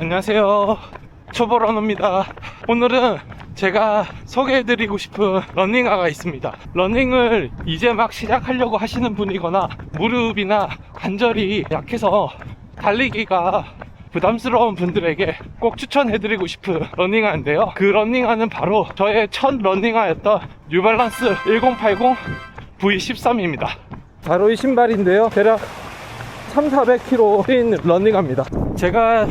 안녕하세요, 초보러너입니다. 오늘은 제가 소개해드리고 싶은 러닝화가 있습니다. 러닝을 이제 막 시작하려고 하시는 분이거나 무릎이나 관절이 약해서 달리기가 부담스러운 분들에게 꼭 추천해드리고 싶은 러닝화인데요, 그 러닝화는 바로 저의 첫 러닝화였던 뉴발란스 1080 V13입니다 바로 이 신발인데요, 대략 300~400km 뛴 러닝화입니다. 제가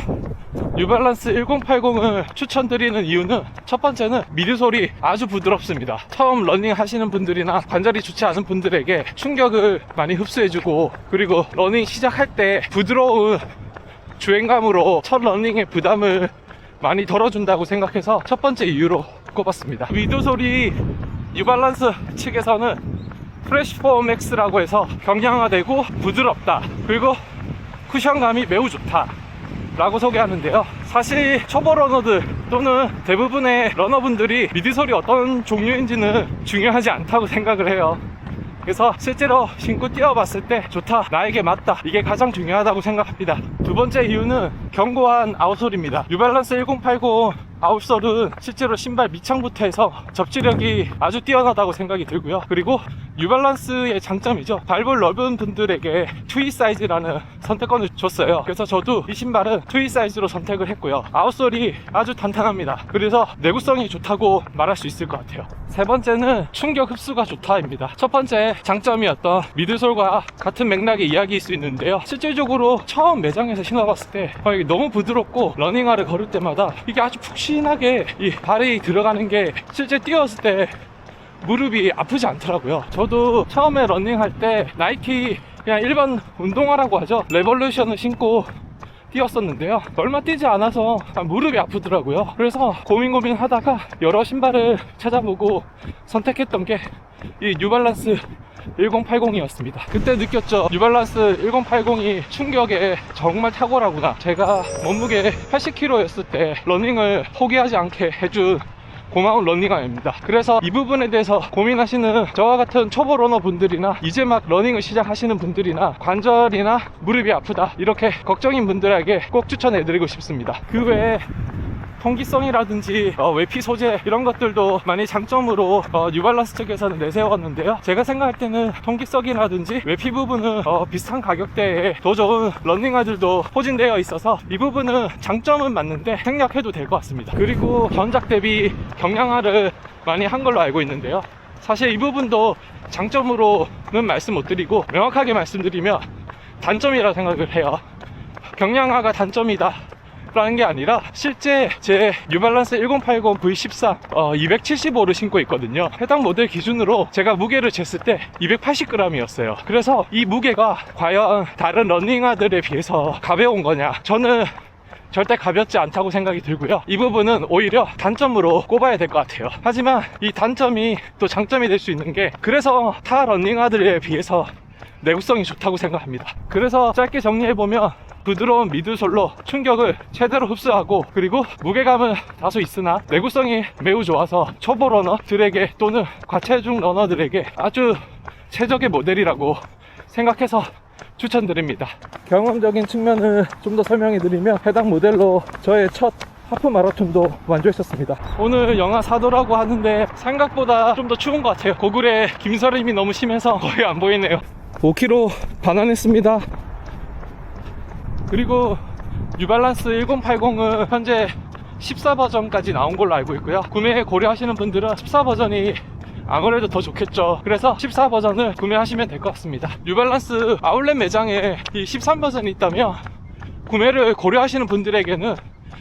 뉴발란스 1080을 추천드리는 이유는, 첫 번째는 미드솔이 아주 부드럽습니다. 처음 러닝 하시는 분들이나 관절이 좋지 않은 분들에게 충격을 많이 흡수해주고, 그리고 러닝 시작할 때 부드러운 주행감으로 첫 러닝의 부담을 많이 덜어준다고 생각해서 첫 번째 이유로 꼽았습니다. 미드솔이 뉴발란스 측에서는 프레쉬4 맥스라고 해서 경량화되고 부드럽다, 그리고 쿠션감이 매우 좋다 라고 소개하는데요, 사실 초보 러너들 또는 대부분의 러너분들이 미드솔이 어떤 종류인지는 중요하지 않다고 생각을 해요. 그래서 실제로 신고 뛰어봤을 때 좋다, 나에게 맞다, 이게 가장 중요하다고 생각합니다. 두 번째 이유는 견고한 아웃솔입니다. 뉴발란스 1080 아웃솔은 실제로 신발 밑창부터 해서 접지력이 아주 뛰어나다고 생각이 들고요, 그리고 뉴발란스의 장점이죠, 발볼 넓은 분들에게 트위 사이즈라는 선택권을 줬어요. 그래서 저도 이 신발은 트위 사이즈로 선택을 했고요, 아웃솔이 아주 탄탄합니다. 그래서 내구성이 좋다고 말할 수 있을 것 같아요. 세 번째는 충격 흡수가 좋다입니다. 첫 번째 장점이었던 미드솔과 같은 맥락의 이야기일 수 있는데요, 실질적으로 처음 매장에서 신어봤을 때 이게 너무 부드럽고 러닝화를 걸을 때마다 이게 아주 푹신하게 이 발이 들어가는 게 실제 뛰었을 때 무릎이 아프지 않더라고요. 저도 처음에 러닝할 때 나이키 그냥 일반 운동화라고 하죠, 레볼루션을 신고 뛰었었는데요, 얼마 뛰지 않아서 무릎이 아프더라고요. 그래서 고민하다가 여러 신발을 찾아보고 선택했던 게 이 뉴발란스 1080이었습니다. 그때 느꼈죠, 뉴발란스 1080이 충격에 정말 탁월하구나. 제가 몸무게 80kg였을 때 러닝을 포기하지 않게 해준 고마운 러닝화입니다. 그래서 이 부분에 대해서 고민하시는 저와 같은 초보 러너 분들이나 이제 막 러닝을 시작하시는 분들이나 관절이나 무릎이 아프다 이렇게 걱정인 분들에게 꼭 추천해드리고 싶습니다. 그 외에 통기성이라든지 외피 소재 이런 것들도 많이 장점으로 뉴발란스 측에서는 내세웠는데요, 제가 생각할 때는 통기성이라든지 외피 부분은 비슷한 가격대에 더 좋은 러닝화들도 포진되어 있어서 이 부분은 장점은 맞는데 생략해도 될 것 같습니다. 그리고 전작 대비 경량화를 많이 한 걸로 알고 있는데요, 사실 이 부분도 장점으로는 말씀 못 드리고 명확하게 말씀드리면 단점이라 생각을 해요. 경량화가 단점이다 라는 게 아니라, 실제 제 뉴발란스 1080 V13 275를 신고 있거든요. 해당 모델 기준으로 제가 무게를 쟀을 때 280g이었어요. 그래서 이 무게가 과연 다른 러닝화들에 비해서 가벼운 거냐, 저는 절대 가볍지 않다고 생각이 들고요, 이 부분은 오히려 단점으로 꼽아야 될 것 같아요. 하지만 이 단점이 또 장점이 될 수 있는 게, 그래서 타 러닝화들에 비해서 내구성이 좋다고 생각합니다. 그래서 짧게 정리해보면, 부드러운 미드솔로 충격을 최대로 흡수하고, 그리고 무게감은 다소 있으나 내구성이 매우 좋아서 초보 러너들에게 또는 과체중 러너들에게 아주 최적의 모델이라고 생각해서 추천드립니다. 경험적인 측면을 좀 더 설명해 드리면, 해당 모델로 저의 첫 하프 마라톤도 완주했었습니다. 오늘 영하 4도라고 하는데 생각보다 좀 더 추운 것 같아요. 고글에 김서림이 너무 심해서 거의 안 보이네요. 5km 반환했습니다. 그리고 뉴발란스 1080은 현재 14버전까지 나온 걸로 알고 있고요, 구매 고려하시는 분들은 14버전이 아무래도 더 좋겠죠. 그래서 14버전을 구매하시면 될 것 같습니다. 뉴발란스 아울렛 매장에 이 13버전이 있다면 구매를 고려하시는 분들에게는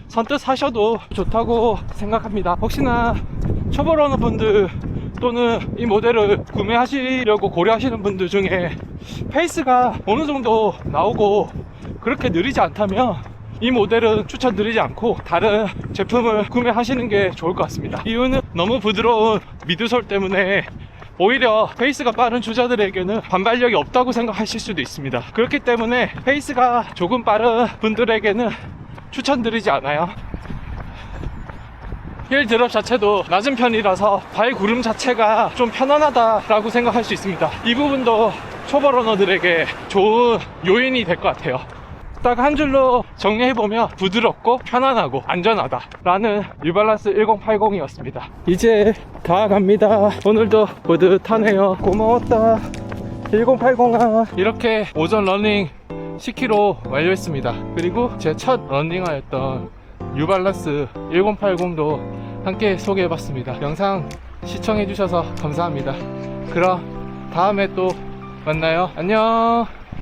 선뜻 사셔도 좋다고 생각합니다. 혹시나 초보 러너 분들 또는 이 모델을 구매하시려고 고려하시는 분들 중에 페이스가 어느 정도 나오고 그렇게 느리지 않다면 이 모델은 추천드리지 않고 다른 제품을 구매하시는 게 좋을 것 같습니다. 이유는 너무 부드러운 미드솔 때문에 오히려 페이스가 빠른 주자들에게는 반발력이 없다고 생각하실 수도 있습니다. 그렇기 때문에 페이스가 조금 빠른 분들에게는 추천드리지 않아요. 힐 드롭 자체도 낮은 편이라서 발 구름 자체가 좀 편안하다라고 생각할 수 있습니다. 이 부분도 초보 러너들에게 좋은 요인이 될 것 같아요. 딱 한 줄로 정리해보면 부드럽고 편안하고 안전하다 라는 뉴발란스 1080이었습니다. 이제 다 갑니다. 오늘도 뿌듯하네요. 고마웠다 1080아. 이렇게 오전 러닝 10km 완료했습니다. 그리고 제 첫 러닝하였던 뉴발란스 1080도 함께 소개해봤습니다. 영상 시청해주셔서 감사합니다. 그럼 다음에 또 만나요. 안녕.